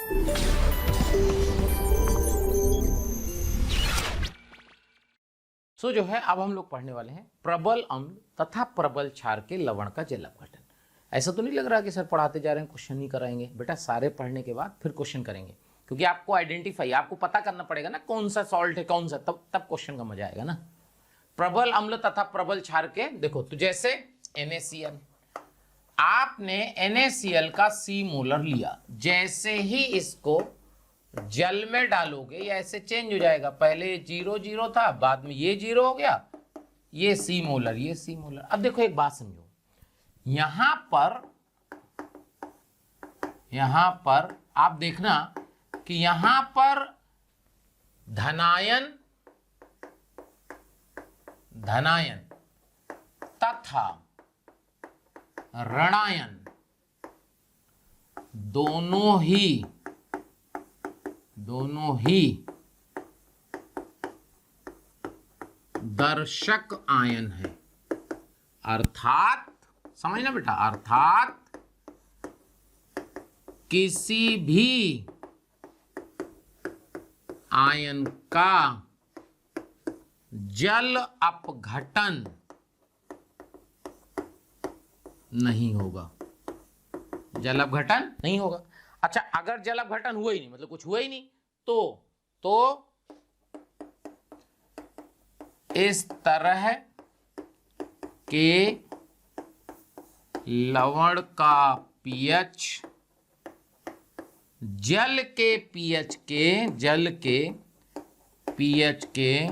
सो जो है अब हम लोग पढ़ने वाले हैं प्रबल अम्ल तथा प्रबल क्षार के लवण का जल अपघटन। ऐसा तो नहीं लग रहा कि सर पढ़ाते जा रहे हैं क्वेश्चन नहीं कराएंगे। बेटा सारे पढ़ने के बाद फिर क्वेश्चन करेंगे, क्योंकि आपको आइडेंटिफाई, आपको पता करना पड़ेगा ना कौन सा सॉल्ट है कौन सा, तब क्वेश्चन का मजा आएगा ना। प्रबल अम्ल तथा प्रबल क्षार के, देखो तो जैसे NaCl, आपने NaCl का C मोलर लिया, जैसे ही इसको जल में डालोगे ये ऐसे चेंज हो जाएगा। पहले 0 0 था, बाद में ये 0 हो गया, ये C मोलर, ये C मोलर। अब देखो एक बात समझो, यहां पर आप देखना कि यहां पर धनायन तथा ऋणायन दोनों ही दर्शक आयन है। अर्थात समझना बेटा, अर्थात किसी भी आयन का जल अपघटन नहीं होगा, जल अपघटन नहीं होगा। अच्छा, अगर जल अपघटन हुआ ही नहीं, मतलब कुछ हुआ ही नहीं, तो इस तरह के लवण का पीएच जल के पीएच के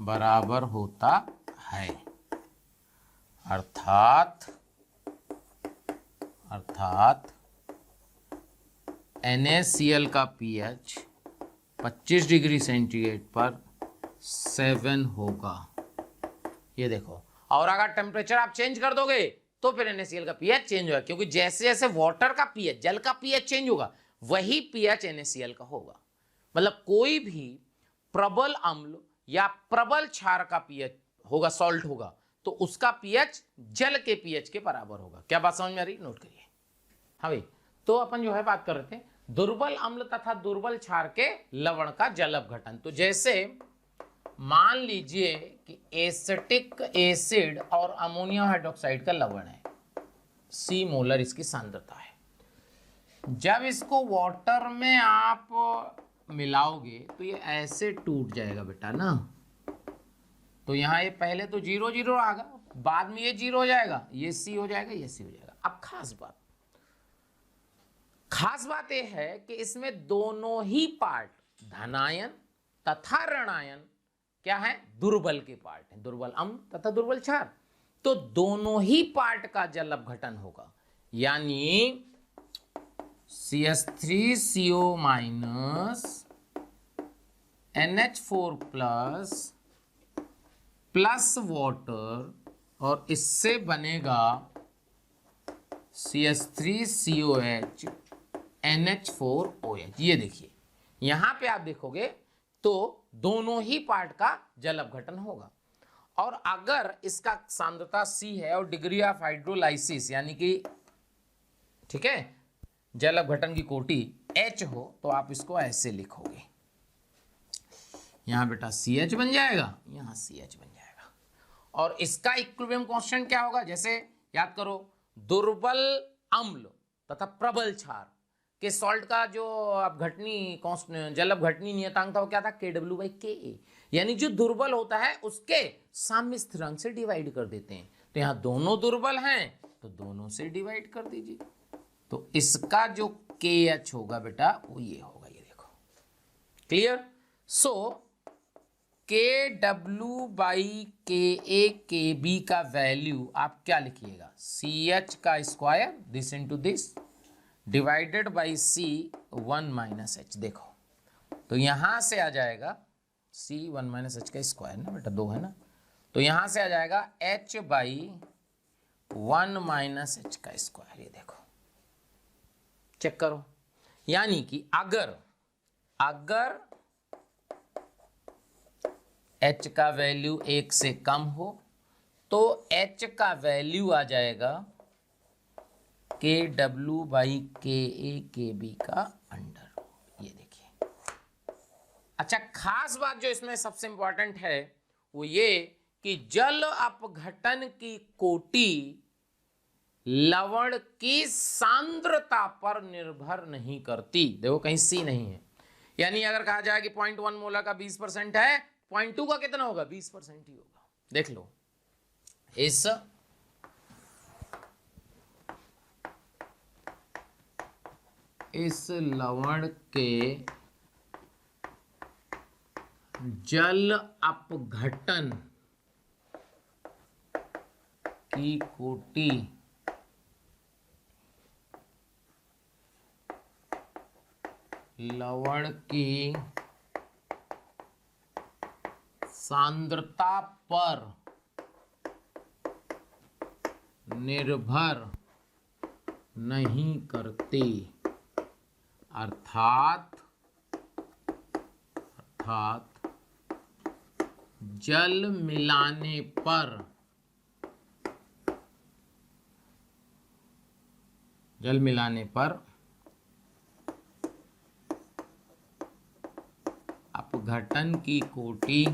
बराबर होता है। अर्थात NaCl का पीएच 25 डिग्री सेंटीग्रेड पर 7 होगा। ये देखो, और अगर टेम्परेचर आप चेंज कर दोगे तो फिर NaCl का पीएच चेंज होगा, क्योंकि जैसे जैसे वाटर का पीएच, जल का पीएच चेंज होगा, वही पीएच NaCl का होगा। मतलब कोई भी प्रबल अम्ल या प्रबल क्षार का पीएच होगा, सॉल्ट होगा, तो उसका पीएच जल के पीएच के बराबर होगा। क्या बात समझ में आ रही? नोट करिए। हाँ भाई, तो अपन जो है बात कर रहे थे दुर्बल अम्ल तथा दुर्बल क्षार के लवण का जल अपघटन। तो जैसे मान लीजिए कि एसिटिक एसिड और अमोनिया हाइड्रोक्साइड का लवण है, C मोलर इसकी सांद्रता है। जब इसको वाटर में आप मिलाओगे तो ये ऐसे टूट जाएगा बेटा ना। तो यहाँ ये पहले तो 0 0 आएगा, बाद में ये 0 हो जाएगा, ये C हो जाएगा, ये C हो जाएगा। अब खास बात यह है कि इसमें दोनों ही पार्ट, धनायन तथा ऋणायन, क्या है? दुर्बल के पार्ट है, दुर्बल अम्ल तथा दुर्बल क्षार। तो दोनों ही पार्ट का जल अपघटन होगा, यानी CH3CO NH4 प्लस वाटर, और इससे बनेगा CH3COH NH4OH। ये देखिए, यहां पे आप देखोगे तो दोनों ही पार्ट का जल अपघटन होगा। और अगर इसका सांद्रता C है और डिग्री ऑफ हाइड्रोलाइसिस यानी कि, ठीक है, जल अपघटन की कोटि H हो, तो आप इसको ऐसे लिखोगे, यहां बेटा CH बन जाएगा, यहां CH बन जाएगा। और इसका इक्विलिब्रियम कांस्टेंट क्या होगा? जैसे याद करो, दुर्बल अम्ल तथा प्रबल क्षार के सॉल्ट का जो अपघटनी जल अपघटनी नियतांक था वो क्या था? KW/Ka। यानी जो दुर्बल होता है उसके साम्य स्थिरांक से डिवाइड कर देते हैं। तो यहां दोनों दुर्बल हैं तो दोनों से डिवाइड कर दीजिए, तो इसका जो KH होगा बेटा वो ये होगा, ये देखो, क्लियर? सो KW/Ka का वैल्यू आप क्या लिखिएगा? CH का square this into this divided by C 1 - H। देखो तो यहां से आ जाएगा C 1 - H का स्क्वायर ना बेटा, 2 है ना, तो यहां से आ जाएगा H/1 - H का स्क्वायर। ये देखो, चेक करो, यानी कि अगर H का वैल्यू 1 से कम हो तो H का वैल्यू आ जाएगा के डब्ल्यू बाई के ए के बी का अंडर रूट। ये देखिए। अच्छा, खास बात जो इसमें सबसे इंपॉर्टेंट है वो ये कि जल अपघटन की कोटि लवण की सांद्रता पर निर्भर नहीं करती। देखो कहीं सी नहीं है, यानी अगर कहा जाए कि 0.1 मोलर का 20% है, 0.2 का कितना होगा? 20% ही होगा। देख लो, इस लवण के जल अपघटन की कोटि लवण की सांद्रता पर निर्भर नहीं करती, अर्थात जल मिलाने पर अपघटन की कोटि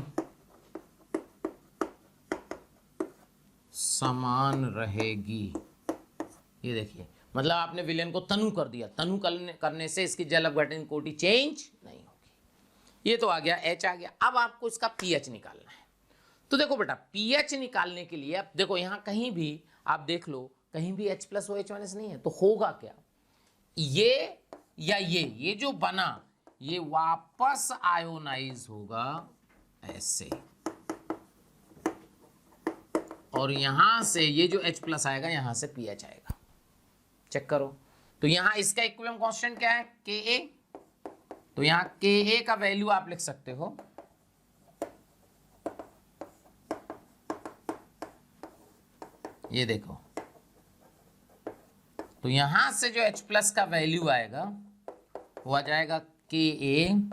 समान रहेगी। ये देखिए, मतलब आपने विलेन को तनु कर दिया, तनु करने से इसकी जल अपघटन की कोटि चेंज नहीं होगी। ये तो आ गया, H आ गया। अब आपको इसका pH निकालना है। तो देखो बेटा, pH निकालने के लिए अब देखो यहां कहीं भी आप देख लो, कहीं भी H प्लस OH माइनस नहीं है, तो होगा क्या? ये या ये जो बना ये वापस आयोनाइज होगा ऐसे, और यहां से ये जो H प्लस आएगा यहां से pH आएगा। चेक करो, तो यहां इसका इक्विलिब्रियम कांस्टेंट क्या है? Ka। तो यहां Ka का वैल्यू आप लिख सकते हो ये देखो, तो यहां से जो H प्लस का वैल्यू आएगा वो आ जाएगा Ka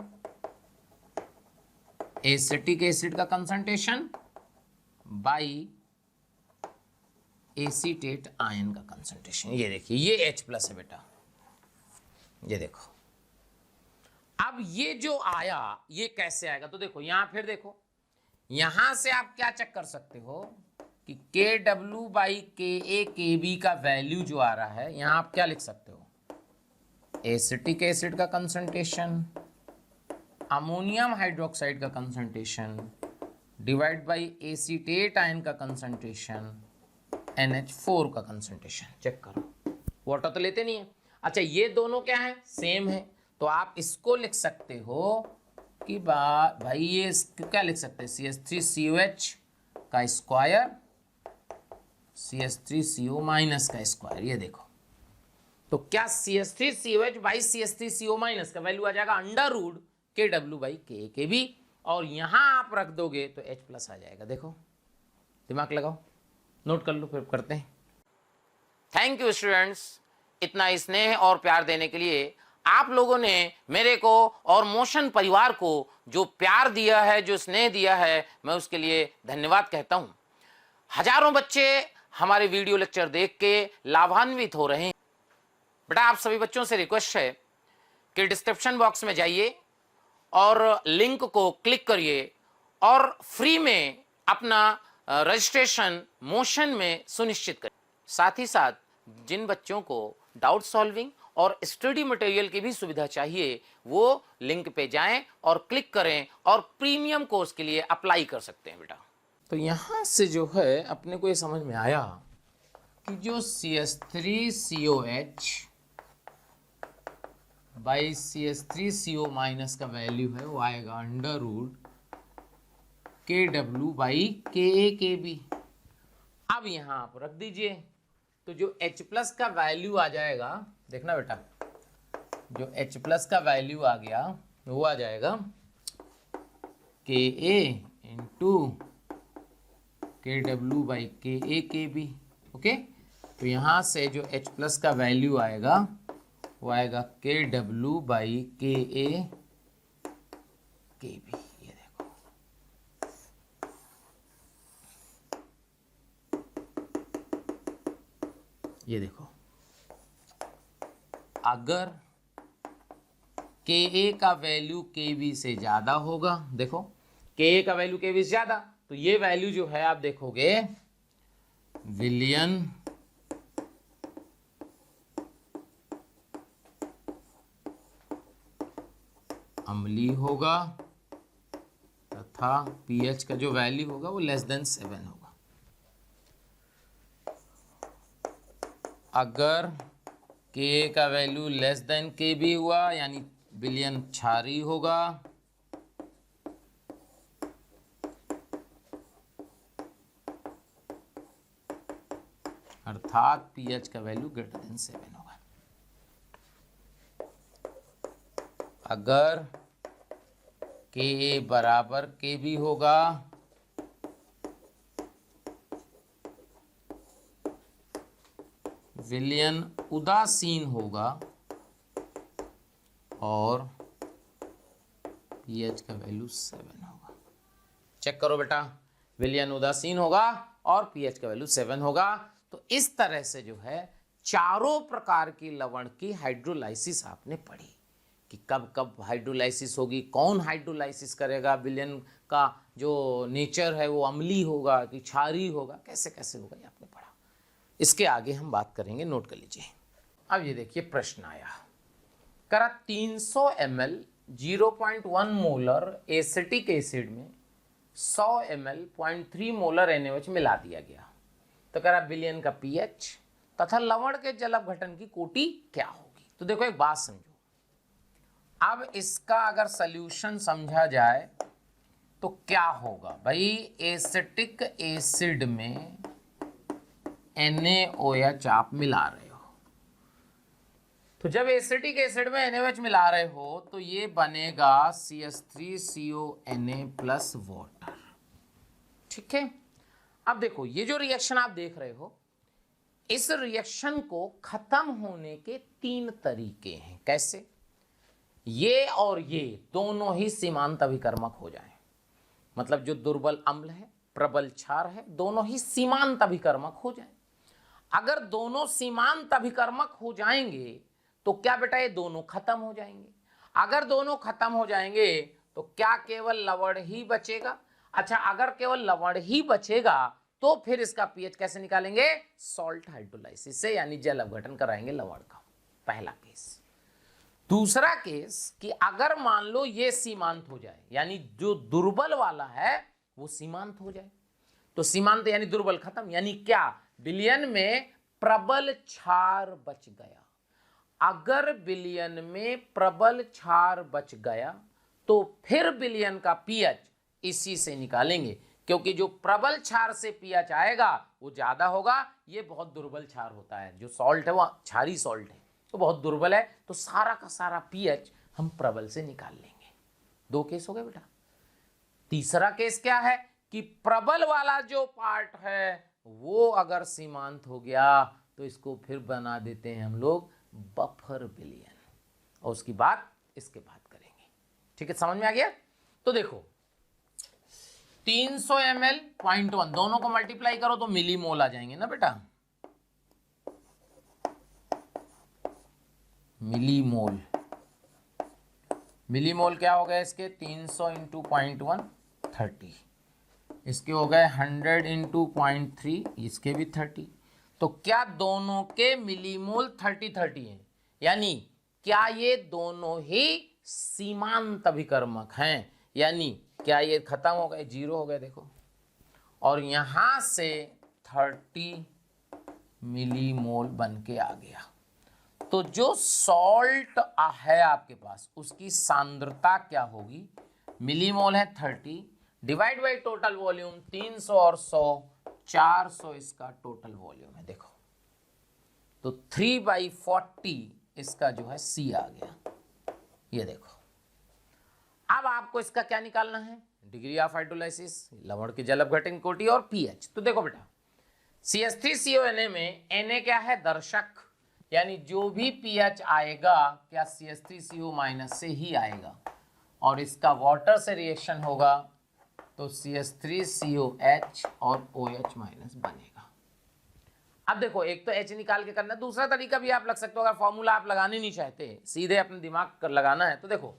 एसिटिक एसिड का कंसंट्रेशन बाई एसीटेट आयन का कंसंट्रेशन। ये देखिए, ये H प्लस है बेटा, ये देखो। अब ये जो आया ये कैसे आएगा? तो देखो यहां, फिर देखो यहां से आप क्या चेक कर सकते हो कि के डब्ल्यू बाई के ए के बी का वैल्यू जो आ रहा है, यहां आप क्या लिख सकते हो? एसिटिक एसिड का कंसंट्रेशन, अमोनियम हाइड्रोक्साइड का concentration divide by acetate ion का कंसंट्रेशन, NH4 का कंसंट्रेशन। चेक करो, वाटर तो लेते नहीं है। अच्छा, ये दोनों क्या है? सेम है। तो आप इसको लिख सकते हो कि भाई ये क्या लिख सकते हैं? CH3COH का स्क्वायर, CH3CO माइनस का स्क्वायर। ये देखो, तो क्या CH3COH बाई CH3CO माइनस का वैल्यू आ जाएगा under root KW by KAKB, और यहां आप रख दोगे तो H प्लस आ जाएगा। देखो, दिमाग लगाओ, नोट कर लो, फिर करते हैं। थैंक यू स्टूडेंट्स, इतना स्नेह और प्यार देने के लिए। आप लोगों ने मेरे को और मोशन परिवार को जो प्यार दिया है, जो स्नेह दिया है, मैं उसके लिए धन्यवाद कहता हूं। हजारों बच्चे हमारे वीडियो लेक्चर देख के लाभान्वित हो रहे हैं। बेटा, आप सभी बच्चों से रिक्वेस्ट है कि डिस्क्रिप्शन बॉक्स में जाइए और लिंक को क्लिक करिए और फ्री में अपना रजिस्ट्रेशन मोशन में सुनिश्चित करें। साथ ही साथ जिन बच्चों को डाउट सॉल्विंग और स्टडी मटेरियल की भी सुविधा चाहिए, वो लिंक पे जाएं और क्लिक करें और प्रीमियम कोर्स के लिए अप्लाई कर सकते हैं बेटा। तो यहां से जो है अपने को ये समझ में आया कि जो CH3COH बाई CH3CO माइनस का वैल्यू है वो आएगा under root KW by KAKB। अब यहां आप रख दीजिए, तो जो H प्लस का वैल्यू आ जाएगा, देखना बेटा, जो H प्लस का वैल्यू आ गया वो आ जाएगा KA into KW by KAKB। Okay, तो यहां से जो H प्लस का वैल्यू आएगा वो आएगा KW बाई KAKB। ये देखो, अगर Ka का वैल्यू Kb से ज्यादा होगा, देखो Ka का वैल्यू Kb से ज्यादा, तो ये वैल्यू जो है आप देखोगे विलयन अम्लीय होगा तथा pH का जो वैल्यू होगा वो लेस देन 7 होगा। अगर Ka का वैल्यू लेस देन Kb हुआ यानी विलयन क्षारीय होगा, अर्थात pH का वैल्यू ग्रेटर देन 7 होगा। अगर Ka बराबर Kb होगा विलयन उदासीन होगा और pH का वैल्यू 7 होगा। चेक करो बेटा, विलयन उदासीन होगा और pH का वैल्यू 7 होगा। तो इस तरह से जो है चारों प्रकार की लवण की हाइड्रोलाइसिस आपने पढ़ी कि कब कब हाइड्रोलाइसिस होगी, कौन हाइड्रोलाइसिस करेगा, विलयन का जो नेचर है वो अम्लीय होगा कि क्षारीय होगा, कैसे कैसे होगा ये आपने पढ़ा। इसके आगे हम बात करेंगे, नोट कर लीजिए। अब ये देखिए प्रश्न आया, करा 300 ml 0.1 मोलर एसिटिक एसिड में 100 ml 0.3 मोलर NaOH मिला दिया गया, तो करा विलयन का pH तथा लवण के जल अपघटन की कोटि क्या होगी। तो देखो एक बात समझो, अब इसका अगर सॉल्यूशन समझा जाए तो क्या होगा भाई, एसिटिक एसिड में NaOH आप मिला रहे हो, तो जब एसिटिक एसिड में NaOH मिला रहे हो तो ये बनेगा CH3CONa प्लस वाटर। ठीक है, अब देखो ये जो रिएक्शन आप देख रहे हो, इस रिएक्शन को खत्म होने के 3 तरीके हैं। कैसे? ये और ये दोनों ही सीमांत अभिकर्मक हो जाएं, मतलब जो दुर्बल अम्ल है, प्रबल क्षार है, दोनों ही सीमांत अभिकर्मक हो जाएं। अगर दोनों सीमांत अभिकर्मक हो जाएंगे तो क्या बेटा ये दोनों खत्म हो जाएंगे। अगर दोनों खत्म हो जाएंगे तो क्या केवल लवण ही बचेगा। अच्छा, अगर केवल लवण ही बचेगा तो फिर इसका पीएच कैसे निकालेंगे, सॉल्ट हाइड्रोलाइसिस से, यानी जल अपघटन कराएंगे लवण का। पहला केस। दूसरा केस कि अगर मान लो ये सीमांत हो जाए, यानी जो दुर्बल वाला है वो सीमांत हो जाए, तो सीमांत यानी दुर्बल खत्म, यानी क्या, विलयन में प्रबल क्षार बच गया। अगर विलयन में प्रबल क्षार बच गया तो फिर विलयन का पीएच इसी से निकालेंगे, क्योंकि जो प्रबल क्षार से पीएच आएगा वो ज्यादा होगा। ये बहुत दुर्बल क्षार होता है, जो सॉल्ट है वो क्षारीय सॉल्ट है तो बहुत दुर्बल है, तो सारा का सारा पीएच हम प्रबल से निकाल लेंगे। 2 केस हो गए बेटा। तीसरा केस क्या है कि प्रबल वाला जो पार्ट है वो अगर सीमांत हो गया तो इसको फिर बना देते हैं हम लोग बफर विलयन, और उसकी बात इसके बाद करेंगे। ठीक है, समझ में आ गया। तो देखो 300 ml 0.1 दोनों को मल्टीप्लाई करो तो मिलीमोल आ जाएंगे ना बेटा, मिलीमोल। मिलीमोल क्या हो गया इसके, 300 इंटू 0.1 30, इसके हो गए 100 इंटू 0.3, इसके भी 30। तो क्या दोनों के मिलीमोल 30-30 हैं, यानी क्या ये दोनों ही सीमांत अभिकर्मक हैं, यानी क्या ये खत्म हो गए, 0 हो गए देखो, और यहां से 30 मिलीमोल बन के आ गया। तो जो सॉल्ट है आपके पास उसकी सांद्रता क्या होगी, मिलीमोल है 30 डिवाइड बाई टोटल वॉल्यूम 300 और 100 400 इसका टोटल वॉल्यूम है। देखो तो 3/40 इसका जो है C आ गया, ये देखो। अब आपको इसका क्या निकालना है, डिग्री ऑफ हाइड्रोलाइसिस, लवण की जल अपघटन कोटि और पीएच। तो देखो बेटा CH3CONa में Na क्या है, दर्शक, यानी जो भी पीएच आएगा क्या CH3CO माइनस से ही आएगा, और इसका वाटर से रिएक्शन होगा तो CH3COH और OH माइनस बनेगा। अब देखो एक तो h निकाल के करना, दूसरा तरीका भी आप लग सकते हो, अगर फॉर्मूला आप लगाने नहीं चाहते, सीधे अपने दिमाग कर लगाना है, तो देखो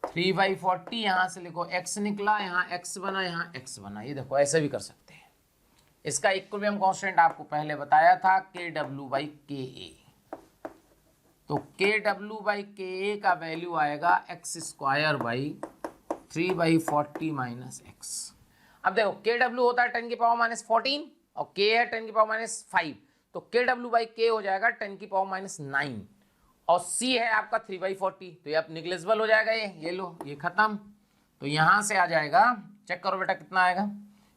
3/40 यहां से लिखो, x निकला, यहाँ x बना, यहाँ x बना, ये देखो ऐसे भी कर सकते हैं। इसका इक्विलिब्रियम कांस्टेंट आपको पहले बताया था KW/KA, तो KW/KA का वैल्यू आएगा x²/3/40 - x। अब देखो KW होता है 10⁻14 और K है 10⁻5, तो KW/K हो जाएगा 10⁻9 और C है आपका 3/40, तो ये अब निग्लेजिबल हो जाएगा, ये लो, ये खत्म। तो यहां से आ जाएगा, चेक करो बेटा कितना आएगा,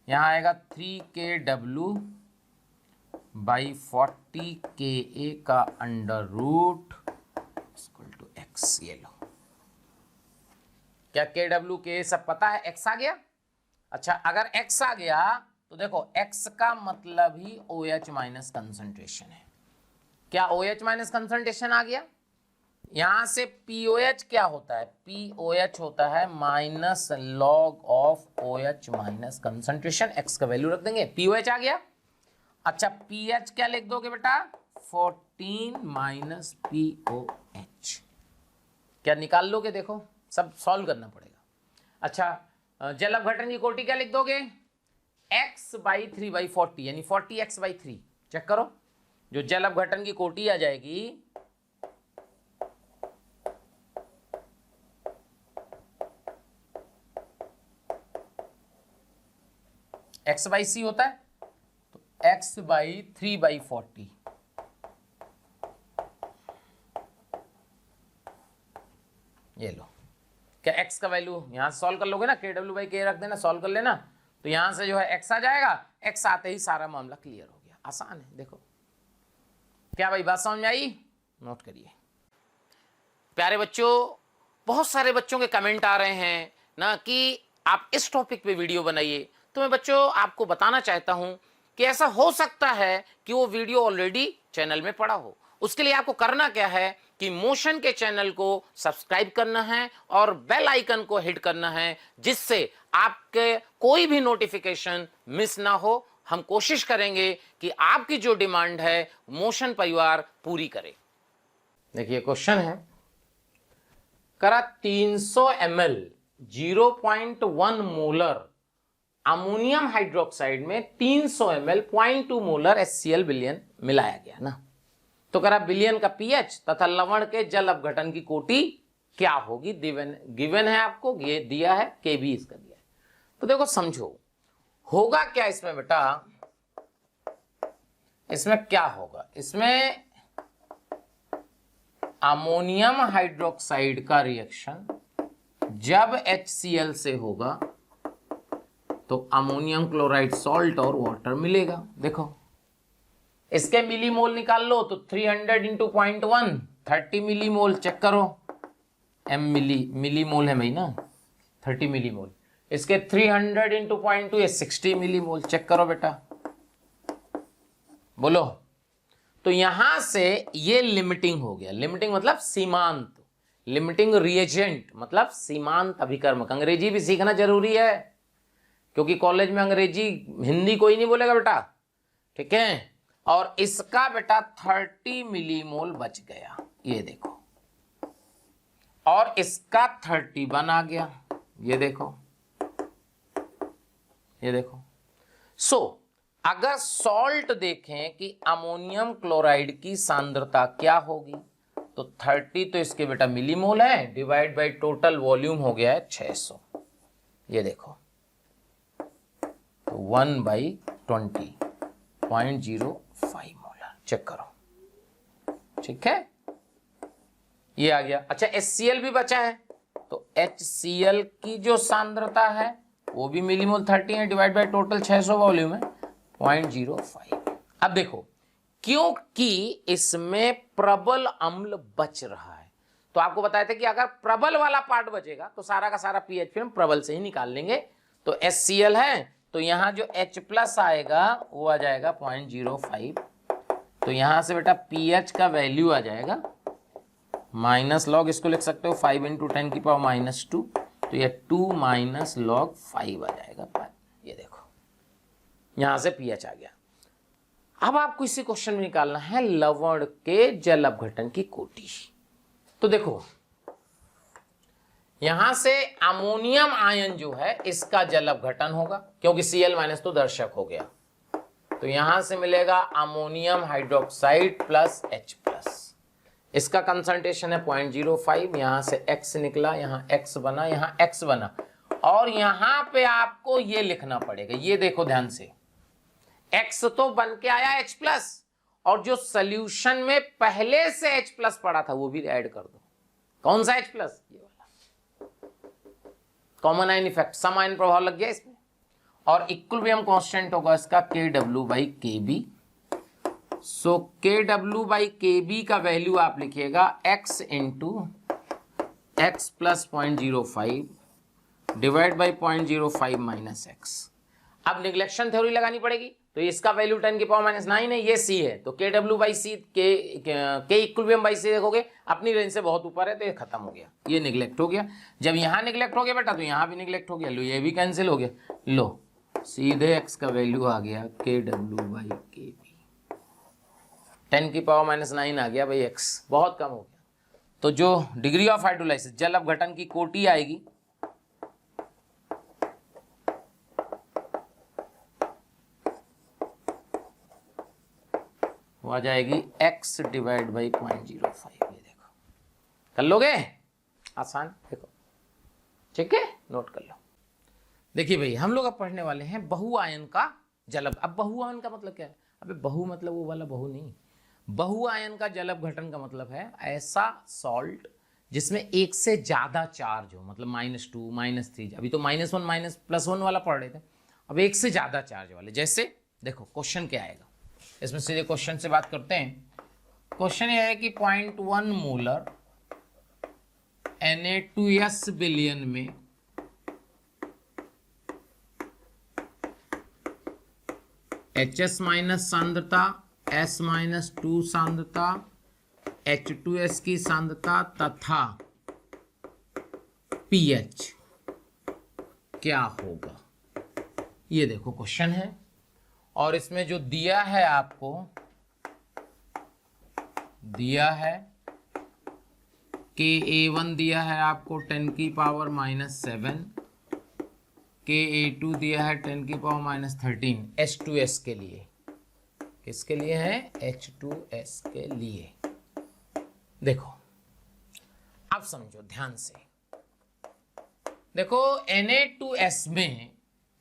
यहाँ आएगा 3KW/40 KA का √x, ये लो। क्या KW के सब पता है, x आ गया। अच्छा अगर x आ गया तो देखो x का मतलब ही OH माइनस कंसंट्रेशन है। क्या OH माइनस कंसंट्रेशन आ गया। यहां से POH क्या होता है, POH होता है minus log of OH minus concentration, x का वैल्यू रख देंगे, POH आ गया। अच्छा pH क्या लिख दोगे बेटा, 14 माइनस POH, क्या निकाल लोगे, देखो सब सॉल्व करना पड़ेगा। अच्छा जल अपघटन की कोटि क्या लिख दोगे, x/3/40 यानी 40x/3, चेक करो जो जल अपघटन की कोटि आ जाएगी x/c होता है, तो x/3/40, ये लो। क्या x का वैल्यू यहां से सॉल्व कर लोगे ना, KW/K रख देना, सॉल्व कर लेना, तो यहां से जो है x आ जाएगा, x आते ही सारा मामला क्लियर हो गया, आसान है। देखो क्या भाई बात समझ में आई, नोट करिए। प्यारे बच्चों, बहुत सारे बच्चों के कमेंट आ रहे हैं ना कि आप इस टॉपिक पे वीडियो बनाइए, तो मैं बच्चों आपको बताना चाहता हूं कि ऐसा हो सकता है कि वो वीडियो ऑलरेडी चैनल में पड़ा हो। उसके लिए आपको करना क्या है कि मोशन के चैनल को सब्सक्राइब करना है और बेल आइकन को हिट करना है, जिससे आपके कोई भी नोटिफिकेशन मिस ना हो। हम कोशिश करेंगे कि आपकी जो डिमांड है मोशन परिवार पूरी करे। देखिए क्वेश्चन है, करा 300 ml 0.1 मोलर अमोनियम हाइड्रोक्साइड में 300 ml 0.2 मोलर HCl विलयन मिलाया गया ना, तो करा विलयन का pH तथा लवण के जल अपघटन की कोटि क्या होगी, गिवन है आपको, ये दिया है, K भी इसका दिया है। तो देखो समझो होगा क्या इसमें बेटा, इसमें क्या होगा, इसमें अमोनियम हाइड्रोक्साइड का रिएक्शन जब HCl से होगा तो अमोनियम क्लोराइड सॉल्ट और वाटर मिलेगा। देखो इसके मिलीमोल निकाल लो, तो 300 × 0.1 30 मिलीमोल, चेक करो m मिलीमोल है भाई ना, 30 मिलीमोल। इसके 300 × 0.2 ये 60 मिलीमोल, चेक करो बेटा, बोलो। तो यहां से ये लिमिटिंग हो गया, लिमिटिंग मतलब सीमांत, लिमिटिंग रिएजेंट मतलब सीमांत अभिकर्मक। अंग्रेजी भी सीखना जरूरी है क्योंकि कॉलेज में अंग्रेजी हिंदी कोई नहीं बोलेगा बेटा, ठीक है। और इसका बेटा 30 मिलीमोल बच गया, ये देखो, और इसका 31 आ गया, ये देखो, ये देखो। सो अगर सॉल्ट देखें कि अमोनियम क्लोराइड की सांद्रता क्या होगी, तो 30 तो इसके बेटा मिलीमोल है, डिवाइड बाय टोटल वॉल्यूम हो गया है 600, ये देखो, तो 1/20 0.05 मोलर, चेक करो, ठीक है, ये आ गया। अच्छा HCl भी बचा है, तो HCl की जो सांद्रता है वो भी मिलीमोल 30 है, डिवाइड बाय टोटल 600 वॉल्यूम है 0.05। अब देखो क्योंकि इसमें प्रबल अम्ल बच रहा है, तो आपको बताया था कि अगर प्रबल वाला पार्ट बचेगा तो सारा का सारा पीएच फिर हम प्रबल से ही निकाल लेंगे। तो HCl है तो यहां जो H+ आएगा वो आ जाएगा 0.05, तो यहां से बेटा पीएच का वैल्यू आ जाएगा माइनस लॉग, इसको लिख सकते हो 5 × 10⁻², तो ये 2 - log 5 आ जाएगा, ये देखो यहां से पीएच आ गया। अब आपको इसी क्वेश्चन में निकालना है लवण के जल अपघटन की कोटि। तो देखो यहां से अमोनियम आयन जो है इसका जल अपघटन होगा, क्योंकि Cl माइनस तो दर्शक हो गया, तो यहां से मिलेगा ammonium hydroxide plus H plus. इसका कंसंट्रेशन है 0.05, यहां से X निकला, यहां X बना, यहां X बना, और यहां पे आपको ये लिखना पड़ेगा, ये देखो ध्यान से, X तो बन के आया H प्लस, और जो सोल्यूशन में पहले से H प्लस पड़ा था वो भी ऐड कर दो। कौन सा H प्लस? ये वाला कॉमन आयन इफेक्ट, सम आयन प्रभाव लग गया इसमें, और इक्विलिब्रियम कांस्टेंट होगा इसका KW/KB। सो KW/KB का वैल्यू आप लिखिएगा X into X plus 0.05 divide by 0.05 minus X। अब निगलेक्शन थ्योरी लगानी पड़ेगी, तो इसका वैल्यू 10⁻⁹ है, ये C है, तो KW/C के इक्विलिब्रियम/C देखोगे अपनी रेंज से बहुत ऊपर है, तो ये खत्म हो गया, ये निगलेक्ट हो गया। जब यहाँ निगलेक्ट हो गया बेटा तो यहाँ भी निगलेक्ट हो गया, लो ये भी कैंसिल हो गया, लो सीधे X का वैल्यू आ गया KW/KB, 10⁻⁹ आ गया भाई, X बहुत कम हो गया। तो जो डिग्री ऑफ हाइड्रोलाइसिस जल अपघटन की कोटि आएगी वो आ जाएगी X डिवाइड बाई 0.05। ये देखो कर लोगे, आसान, देखो ठीक है, नोट कर लो। देखिए भाई हम लोग अब पढ़ने वाले हैं बहुआयन का जल। अब बहुआयन का मतलब क्या है? अबे बहु मतलब वो वाला बहु नहीं, बहुआयन का जल अपघटन का मतलब है ऐसा सॉल्ट जिसमें एक से ज्यादा चार्ज हो, मतलब -2 -3, अभी तो -1 +1 वाला पढ़ रहे थे, अब एक से ज्यादा चार्ज वाले। जैसे देखो क्वेश्चन क्या आएगा, इसमें सीधे क्वेश्चन से बात करते हैं। क्वेश्चन ये है कि 0.1 मोलर Na2S बिलियन में HS माइनस सांद्रता, S माइनस 2 सांद्रता, H2S की सांद्रता तथा pH क्या होगा, ये देखो क्वेश्चन है। और इसमें जो दिया है आपको, दिया है KA1 दिया है आपको 10⁻⁻⁷, KA2 दिया है 10⁻⁻13 H2S के लिए। किसके लिए है? H2S के लिए। देखो अब समझो ध्यान से, देखो Na2S में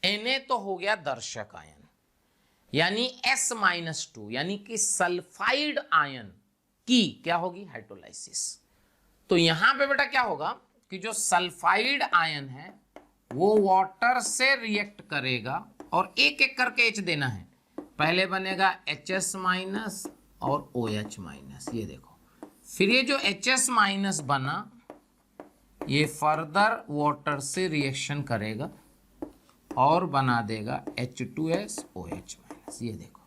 Na तो हो गया दर्शक आयन, यानी S-2 यानी कि सल्फाइड आयन की क्या होगी? हाइड्रोलाइसिस। तो यहां पे बेटा क्या होगा कि जो सल्फाइड आयन है वो वाटर से रिएक्ट करेगा, और एक एक करके H देना है। पहले बनेगा HS- और OH-। ये देखो, फिर ये जो HS- बना ये फर्दर वाटर से रिएक्शन करेगा और बना देगा H2S OH-। ये देखो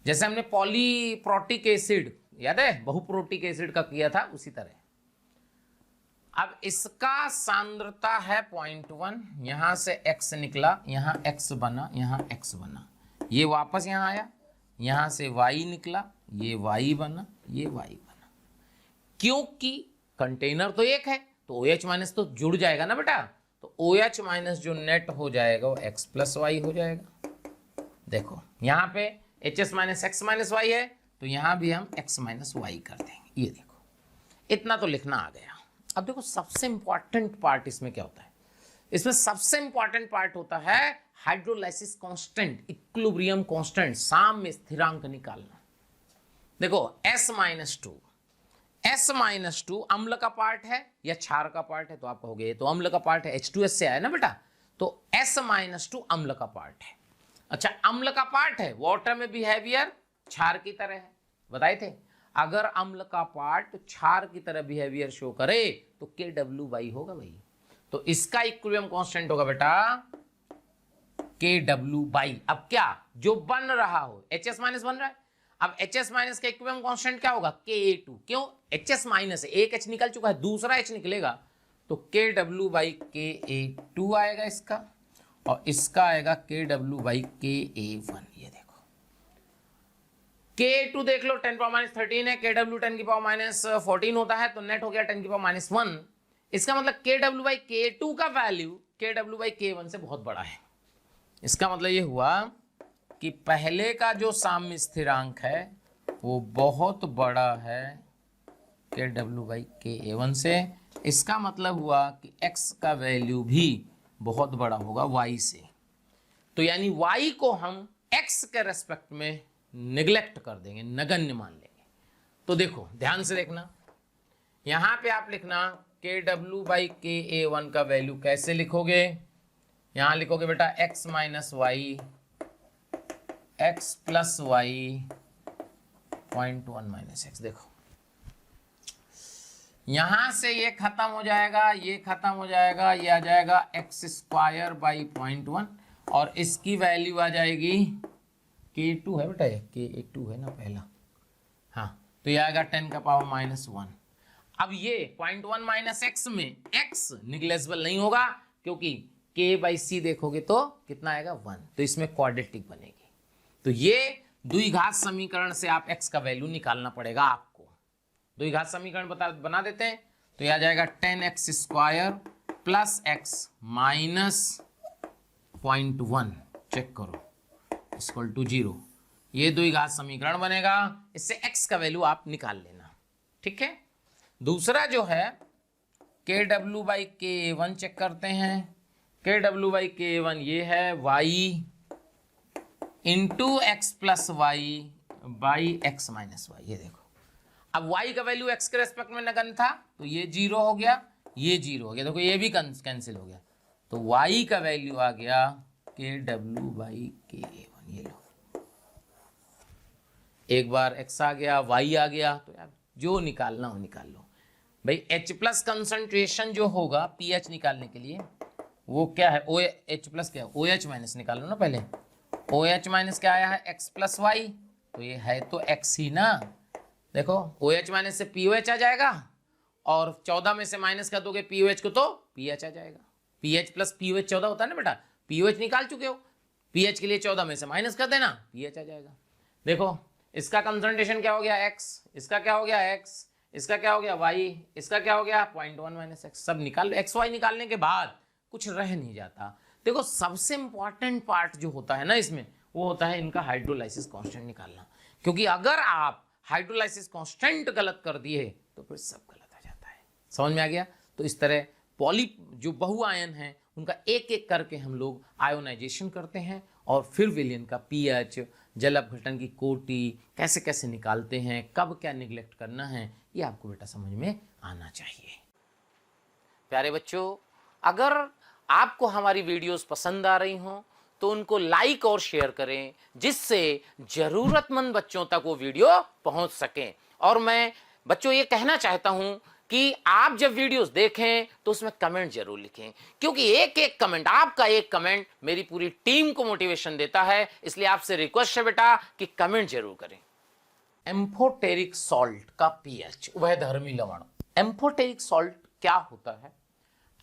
जैसे हमने पॉलीप्रोटिक एसिड, याद है बहुप्रोटिक एसिड का किया था, उसी तरह। अब इसका सांद्रता है 0.1, यहां से X निकला, यहां X बना, यहां X बना, ये वापस यहां आया, यहां से Y निकला, ये Y बना, ये Y बना। क्योंकि कंटेनर तो एक है तो OH- तो जुड़ जाएगा ना बेटा, तो OH- जो नेट हो जाएगा वो X + Y हो जाएगा। देखो यहाँ पे HS- X - Y है, तो यहाँ भी हम X - Y कर देंगे। ये देखो इतना तो लिखना आ गया। अब देखो सबसे इंपॉर्टेंट पार्ट इसमें क्या होता है, इसमें सबसे इंपॉर्टेंट पार्ट होता है हाइड्रोलाइसिस कांस्टेंट, इक्विलिब्रियम कांस्टेंट, साम्य स्थिरांक निकालना। देखो S-2 अम्ल का पार्ट है या क्षार का पार्ट है? तो आप कहोगे ये तो अम्ल का पार्ट है, H2S से आया ना बेटा, तो S-2 अम्ल का पार्ट है। अच्छा अम्ल का पार्ट है, वाटर में बिहेवियर क्षार की तरह है, बताए थे। अगर अम्ल का पार्ट क्षार की तरह बिहेवियर शो करे तो KW/Y होगा भाई। तो इसका इक्विलिब्रियम कांस्टेंट होगा बेटा KW/Y। अब क्या जो बन रहा हो, HS- बन रहा है, अब HS- का इक्विलिब्रियम कांस्टेंट क्या होगा? Ka2। क्यों? HS- एक H निकल चुका है, दूसरा H निकलेगा, तो KW/Ka2 आएगा इसका, और इसका आएगा KW/Ka1। ये देखो K2 देख लो 10⁻13 है, KW 10⁻14 होता है, तो नेट हो गया 10⁻1। इसका मतलब KW/K2 का वैल्यू KW/K1 से बहुत बड़ा है। इसका मतलब ये हुआ कि पहले का जो साम्य स्थिरांक है वो बहुत बड़ा है KW/Ka1 से। इसका मतलब हुआ कि x का वैल्यू भी बहुत बड़ा होगा y से। तो यानी y को हम x के रेस्पेक्ट में निगलेक्ट कर देंगे, नगण्य मान लेंगे। तो देखो ध्यान से देखना, यहां पे आप लिखना KW/Ka1 का वैल्यू कैसे लिखोगे, यहां लिखोगे बेटा x minus y x plus y 0.1 minus x. देखो यहां से ये खत्म हो जाएगा, ये खत्म हो जाएगा, ये आ जाएगा x²/0.1 और इसकी वैल्यू आ जाएगी K2 है बेटा, K2 है ना पहला, हाँ, तो ये आएगा 10⁻1। अब ये 0.1 माइनस एक्स में x निग्लेजिबल नहीं होगा, क्योंकि K/C देखोगे तो कितना आएगा 1, तो इसमें क्वाड्रेटिक बनेगी। तो ये द्विघात समीकरण से आप x का वैल्यू निकालना पड़ेगा आपको। द्विघात समीकरण बना देते हैं, तो ये आ जाएगा 10x² plus x minus 0.1, check करो, इक्वल टू 0। ये द्विघात समीकरण बनेगा, इससे x का वैल्यू आप निकाल लेना, ठीक है। दूसरा जो है KW/Ka1 चेक करते हैं। KW/Ka1 ये है y into x plus y by x minus y. ये देखो अब y का वैल्यू x के रेस्पेक्ट में नगण्य था, तो ये 0 हो गया, ये 0 हो गया, देखो ये भी कैंसिल हो गया, तो y का वैल्यू आ गया KW/Ka1। ये लो, एक बार x आ गया, y आ गया, तो यार जो निकालना हो निकाल लो भाई। H प्लस कंसंट्रेशन जो होगा pH निकालने के लिए वो क्या है, OH प्लस क्या है, OH माइनस निकाल लो ना पहले। OH माइनस क्या आया है, x प्लस वाई, तो ये है तो x ही ना। देखो OH माइनस से POH आ जाएगा, और 14 में से माइनस कर दोगे POH को तो pH आ जाएगा। pH प्लस POH 14 होता है ना बेटा, POH निकाल चुके हो, pH के लिए 14 में से माइनस कर देना, pH आ जाएगा। देखो इसका कंसंट्रेशन क्या हो गया x, इसका क्या हो गया x, इसका क्या हो गया y, इसका क्या हो गया 0.1 माइनस एक्स। सब निकाल लो, XY निकालने के बाद कुछ रह नहीं जाता। देखो सबसे इंपॉर्टेंट पार्ट जो होता है ना इसमें, वो होता है इनका हाइड्रोलाइसिस कांस्टेंट निकालना, क्योंकि अगर आप हाइड्रोलाइसिस कांस्टेंट गलत कर दिए तो फिर सब गलत आ जाता है। समझ में आ गया। तो इस तरह पॉली जो बहुआयन है उनका एक एक करके हम लोग आयोनाइजेशन करते हैं, और फिर विलयन का पीएच, जल अपघटन की कोटि कैसे कैसे निकालते हैं, कब क्या निगलेक्ट करना है, ये आपको बेटा समझ में आना चाहिए। प्यारे बच्चों, अगर आपको हमारी वीडियोस पसंद आ रही हों तो उनको लाइक और शेयर करें, जिससे जरूरतमंद बच्चों तक वो वीडियो पहुंच सके। और मैं बच्चों ये कहना चाहता हूं कि आप जब वीडियोस देखें तो उसमें कमेंट जरूर लिखें, क्योंकि एक एक कमेंट, आपका एक कमेंट मेरी पूरी टीम को मोटिवेशन देता है। इसलिए आपसे रिक्वेस्ट है बेटा कि कमेंट जरूर करें। एम्फोटेरिक सॉल्ट का पीएच, उभयधर्मी लवण। एम्फोटेरिक सॉल्ट क्या होता है,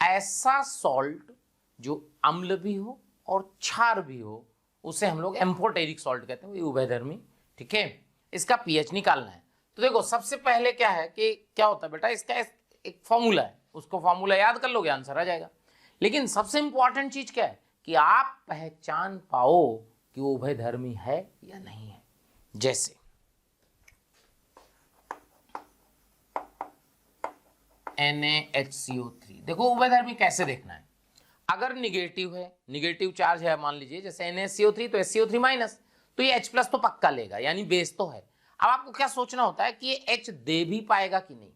ऐसा सॉल्ट जो अम्ल भी हो और क्षार भी हो, उसे हम लोग एम्फोटेरिक सॉल्ट कहते हैं, ये उभयधर्मी, ठीक है। इसका पीएच निकालना है, तो देखो सबसे पहले क्या है कि क्या होता है बेटा, इसका एक फॉर्मूला है, उसको फॉर्मूला याद कर लोगे आंसर आ जाएगा। लेकिन सबसे इंपॉर्टेंट चीज क्या है कि आप पहचान पाओ कि वो उभयधर्मी है या नहीं है। जैसे NaHCO3, देखो उभयधर्मी कैसे देखना है। अगर निगेटिव है, निगेटिव चार्ज है, मान लीजिए जैसे NaHCO3 तो HCO3 माइनस, तो ये H प्लस तो पक्का लेगा, यानी बेस तो है। अब आपको क्या सोचना होता है कि ये H दे भी पाएगा कि नहीं,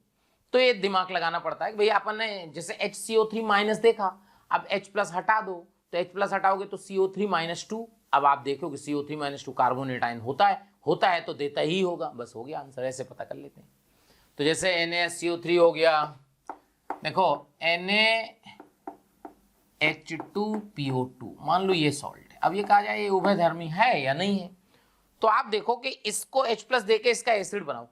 तो ये दिमाग लगाना पड़ता है कि भैया अपन ने जैसे HCO3 माइनस देखा, अब H प्लस हटा दो, तो H प्लस हटाओगे तो CO3 माइनस 2। अब आप देखोगे CO3 माइनस 2 कार्बोनेट होता है तो देता ही होगा, बस हो गया आंसर, ऐसे पता कर लेते हैं। तो जैसे NaHCO3 हो गया, देखो NaH2PO2, मान लो ये सॉल्ट है। अब ये कहा जाए ये उभयधर्मी है या नहीं है, तो आप देखो कि इसको H प्लस देके इसका एसिड बनाओ,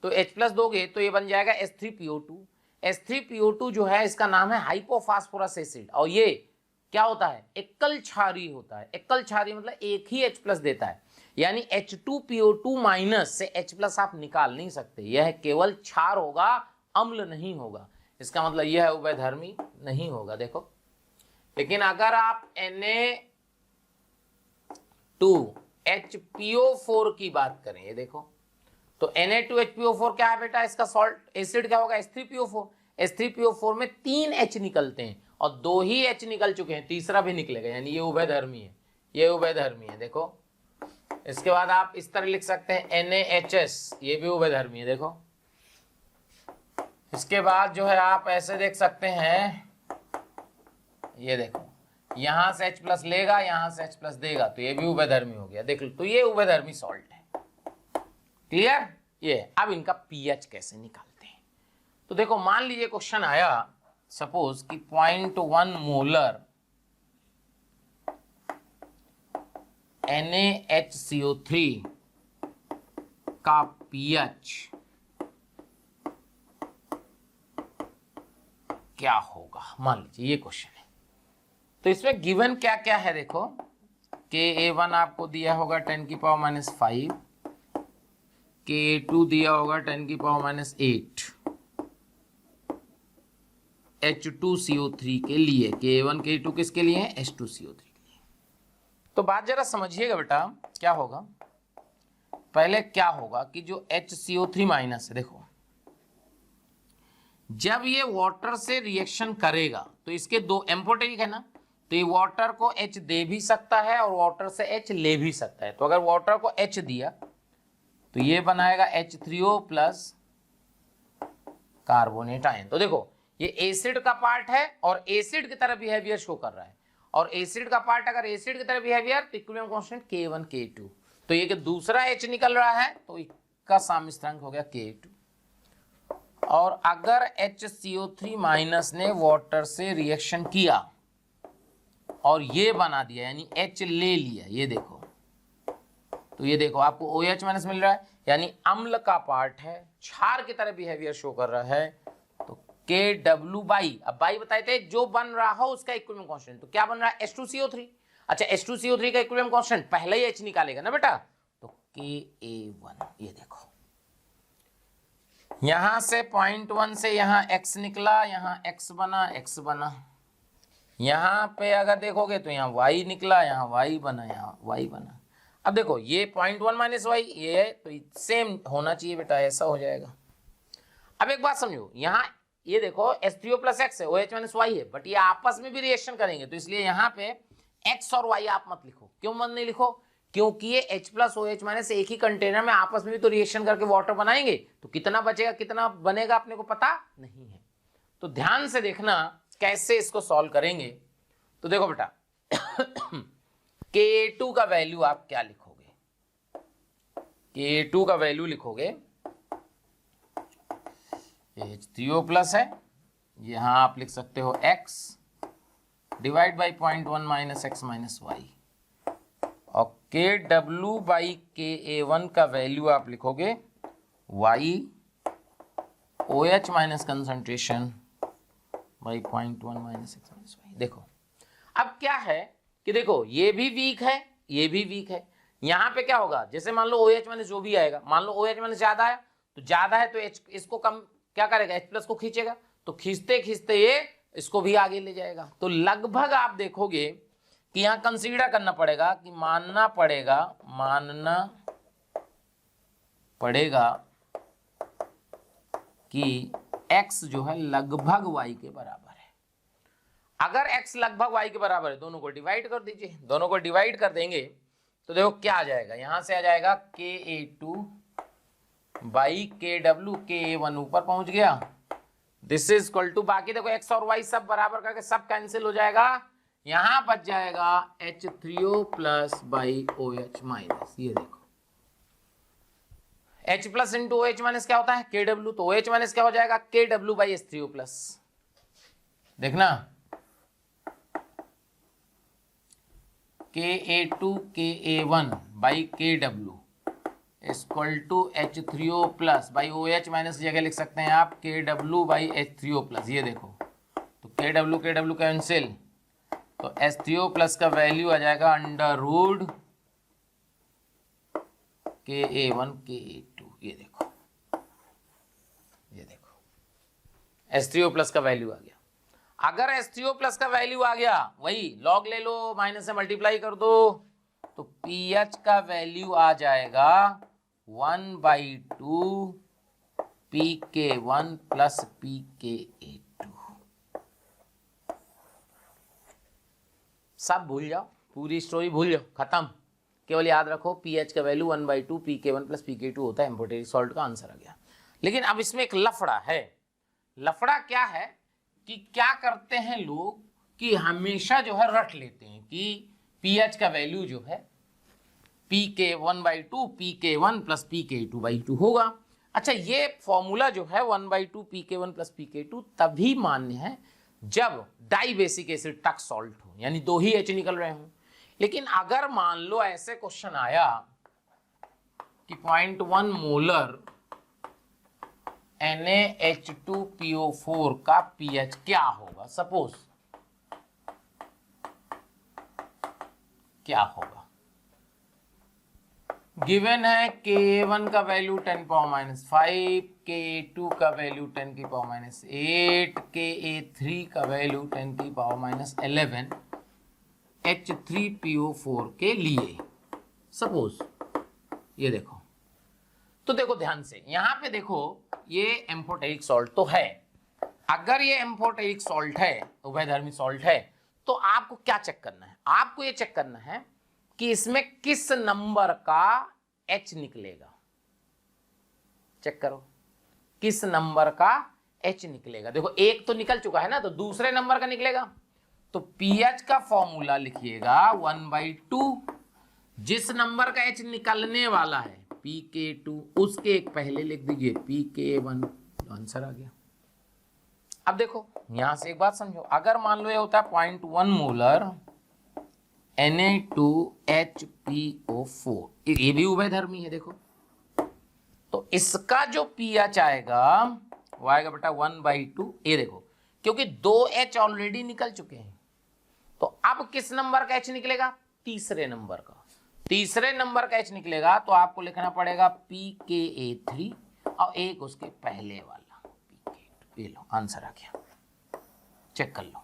तो H प्लस दोगे तो ये बन जाएगा H3PO2। H3PO2 जो है इसका नाम है हाइपोफास्फोरस एसिड, और ये क्या होता है, एकल क्षारीय होता है। एकल क्षारीय मतलब एक ही H प्लस देता है। यानी H2PO2 माइनस से H प्लस आप निकाल नहीं सकते, यह केवल क्षार होगा, अम्ल नहीं होगा। इसका मतलब यह है उभयधर्मी नहीं होगा। देखो, लेकिन अगर आप Na2HPO4 की बात करें, ये देखो, तो Na2HPO4 क्या है बेटा, इसका सॉल्ट एसिड क्या होगा, H3PO4। H3PO4 में 3 H निकलते हैं और 2 ही H निकल चुके हैं, तीसरा भी निकलेगा, यानी ये उभयधर्मी है, ये उभयधर्मी है। देखो, इसके बाद आप इस तरह लिख सकते हैं NaHS, ये भी उभयधर्मी है। देखो, इसके बाद जो है आप ऐसे देख सकते हैं, ये देखो, यहां से H प्लस लेगा, यहां से H प्लस देगा, तो ये भी उभयधर्मी हो गया। देख लो, तो ये उभयधर्मी सॉल्ट है। क्लियर? ये अब इनका पीएच कैसे निकालते हैं, तो देखो, मान लीजिए क्वेश्चन आया सपोज कि 0.1 मोलर NaHCO3 का पीएच क्या होगा, मान लीजिए ये क्वेश्चन है। तो इसमें गिवन क्या क्या है, देखो, Ka1 आपको दिया होगा 10⁻⁵, Ka2 दिया होगा 10⁻8, H2CO3 के लिए, Ka1 Ka2 किसके लिए है, H2CO3 के लिए। तो बात जरा समझिएगा बेटा, क्या होगा, पहले क्या होगा कि जो HCO3 माइनस है, देखो, जब ये वाटर से रिएक्शन करेगा तो इसके दो एम्फोटेरिक है ना, तो ये वाटर को H दे भी सकता है और वाटर से H ले भी सकता है। तो अगर वाटर को H दिया तो ये बनाएगा H3O प्लस कार्बोनेट आयन। तो देखो, ये एसिड का पार्ट है और एसिड की तरह बिहेवियर शो कर रहा है, और एसिड का पार्ट अगर एसिड की तरह बिहेवियर, तो इक्विलिब्रियम कांस्टेंट K1 K2, तो ये कि दूसरा H निकल रहा है, तो इसका साम्यस्थिरांक हो गया K2। और अगर HCO3 माइनस ने वाटर से रिएक्शन किया और ये बना दिया, यानी H ले लिया, ये देखो, तो ये देखो आपको OH माइनस मिल रहा है, यानी अम्ल का पार्ट है, क्षार की तरह बिहेवियर शो कर रहा है। तो KW बाई, अब बाई बताए थे जो बन रहा हो उसका इक्विलिब्रियम कांस्टेंट, तो क्या बन रहा है, H2CO3। अच्छा, H2CO3 का इक्विलिब्रियम कांस्टेंट पहले ही H निकालेगा ना बेटा, तो Ka1, ये देखो, यहां से 0.1 से यहां x निकला, यहां x बना, यहां पे अगर देखोगे तो यहां y निकला, यहां y बना, यहां y बना। अब देखो, ये 0.1 माइनस वाई, ये है, तो सेम होना चाहिए बेटा, ऐसा हो जाएगा। अब एक बात समझो, यहाँ ये देखो H3O प्लस एक्स है, OH माइनस वाई है, बट ये आपस में भी रिएक्शन करेंगे, तो इसलिए यहाँ पे x और y आप मत लिखो। क्यों मत नहीं लिखो, क्योंकि ये H प्लस OH माइनस एक ही कंटेनर में आपस में भी तो रिएक्शन करके वाटर बनाएंगे, तो कितना बचेगा कितना बनेगा अपने को पता नहीं है। तो ध्यान से देखना कैसे इसको सॉल्व करेंगे। तो देखो बेटा, K2 का वैल्यू आप क्या लिखोगे, K2 का वैल्यू लिखोगे, H3O प्लस है, यहां आप लिख सकते हो x divide by 0.1 minus x minus y, और KW बाई Ka1 का वैल्यू आप लिखोगे y OH minus concentration by 0.1 minus x minus y. देखो, अब क्या है कि देखो, ये भी वीक है, ये भी वीक है, यहां पे क्या होगा, जैसे मान लो OH माइनस जो भी आएगा, मान लो OH माइनस ज्यादा है, तो ज्यादा है तो H इसको कम क्या करेगा, H प्लस को खींचेगा, तो खींचते खींचते ये इसको भी आगे ले जाएगा। तो लगभग आप देखोगे कि यहां कंसीडर करना पड़ेगा कि मानना पड़ेगा कि x जो है लगभग y के बराबर है। अगर x लगभग y के बराबर है, दोनों को डिवाइड कर दीजिए, दोनों को डिवाइड कर देंगे तो देखो क्या आ जाएगा, यहां से आ जाएगा Ka2 बाई KW, Ka1 ऊपर पहुंच गया, दिस इज इक्वल टू, बाकी देखो x और y सब बराबर करके सब कैंसिल हो जाएगा, यहां बच जाएगा H3O प्लस बाई OH माइनस। ये देखो, H plus into OH minus क्या होता है, KW, तो OH माइनस क्या हो जाएगा, KW बाई H3O प्लस। देखना, Ka2 Ka1 by KW equal to H3O plus बाई OH माइनस की जगह लिख सकते हैं आप KW बाई H3O प्लस। ये देखो, तो KW कैंसिल, तो H3O प्लस का वैल्यू आ जाएगा अंडर रूट Ka1 Ka2, ये देखो H3O प्लस का वैल्यू आ गया। अगर H3O प्लस का वैल्यू आ गया, वही लॉग ले लो, माइनस से मल्टीप्लाई कर दो, तो पीएच का वैल्यू आ जाएगा 1/2 PK1 प्लस PKA2। सब भूल जाओ, पूरी स्टोरी भूल जाओ, खत्म। केवल याद रखो पीएच का वैल्यू 1/2 PK1 प्लस PK2 होता है। एम्फोटेरिक सॉल्ट का आंसर आ गया। लेकिन अब इसमें एक लफड़ा है। लफड़ा क्या है कि क्या करते हैं लोग कि हमेशा जो है रट लेते हैं कि पीएच का वैल्यू जो है PK1/2 PK1 प्लस PK2/2 होगा। अच्छा, ये फॉर्मूला जो है 1/2 PK1 प्लस PK2 तभी मान्य है जब डाई बेसिक एसिड टक सॉल्ट हो, यानी 2 ही H निकल रहे हो। लेकिन अगर मान लो ऐसे क्वेश्चन आया कि 0.1 मोलर NaH2PO4 का पीएच क्या होगा, सपोज क्या होगा, गिवन है Ka1 का वैल्यू 10⁻⁵, Ka2 का वैल्यू 10⁻8, Ka3 का वैल्यू 10⁻11 H3PO4 के लिए सपोज। ये देखो, तो देखो ध्यान से, यहां पे देखो ये एम्फोटेरिक सॉल्ट तो है। अगर ये एम्फोटेरिक सॉल्ट है, उभयधर्मी सॉल्ट है, तो आपको क्या चेक करना है? आपको ये चेक करना है कि इसमें किस नंबर का H निकलेगा। चेक करो किस नंबर का H निकलेगा। देखो एक तो निकल चुका है ना, तो दूसरे नंबर का निकलेगा। तो पीएच का फॉर्मूला लिखिएगा 1/2, जिस नंबर का H निकलने वाला है PK2, उसके एक पहले लिख दीजिए PK1, आंसर आ गया। अब देखो यहां से एक बात समझो, अगर मान लो ये होता है 0.1 मोलर Na2HPO4, ये भी उभयधर्मी है देखो, तो इसका जो पीएच आएगा वो आएगा बेटा 1/2। ये देखो क्योंकि 2 H ऑलरेडी निकल चुके हैं, तो अब किस नंबर का H निकलेगा? तीसरे नंबर का। तीसरे नंबर का H निकलेगा तो आपको लिखना पड़ेगा PKA3 और एक उसके पहले वाला PK2। ये लो आंसर आ गया। चेक कर लो,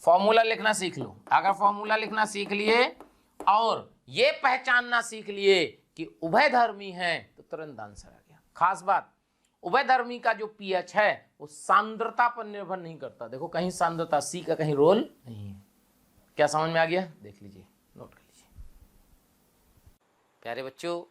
फॉर्मूला लिखना सीख लो। अगर फॉर्मूला लिखना सीख लिए और ये पहचानना सीख लिए कि उभयधर्मी है, तो तुरंत आंसर आ गया। खास बात, उभयधर्मी का जो पीएच है वो सांद्रता पर निर्भर नहीं करता। देखो कहीं सांद्रता C का कहीं रोल नहीं है। क्या समझ में आ गया? देख लीजिए, नोट कर लीजिए। प्यारे बच्चों,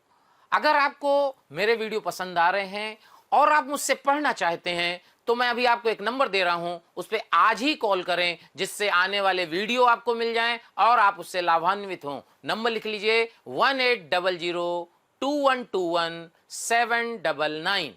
अगर आपको मेरे वीडियो पसंद आ रहे हैं और आप मुझसे पढ़ना चाहते हैं, तो मैं अभी आपको एक नंबर दे रहा हूं, उस पर आज ही कॉल करें, जिससे आने वाले वीडियो आपको मिल जाएं और आप उससे लाभान्वित हों। नंबर लिख लीजिए 1800 2121 799।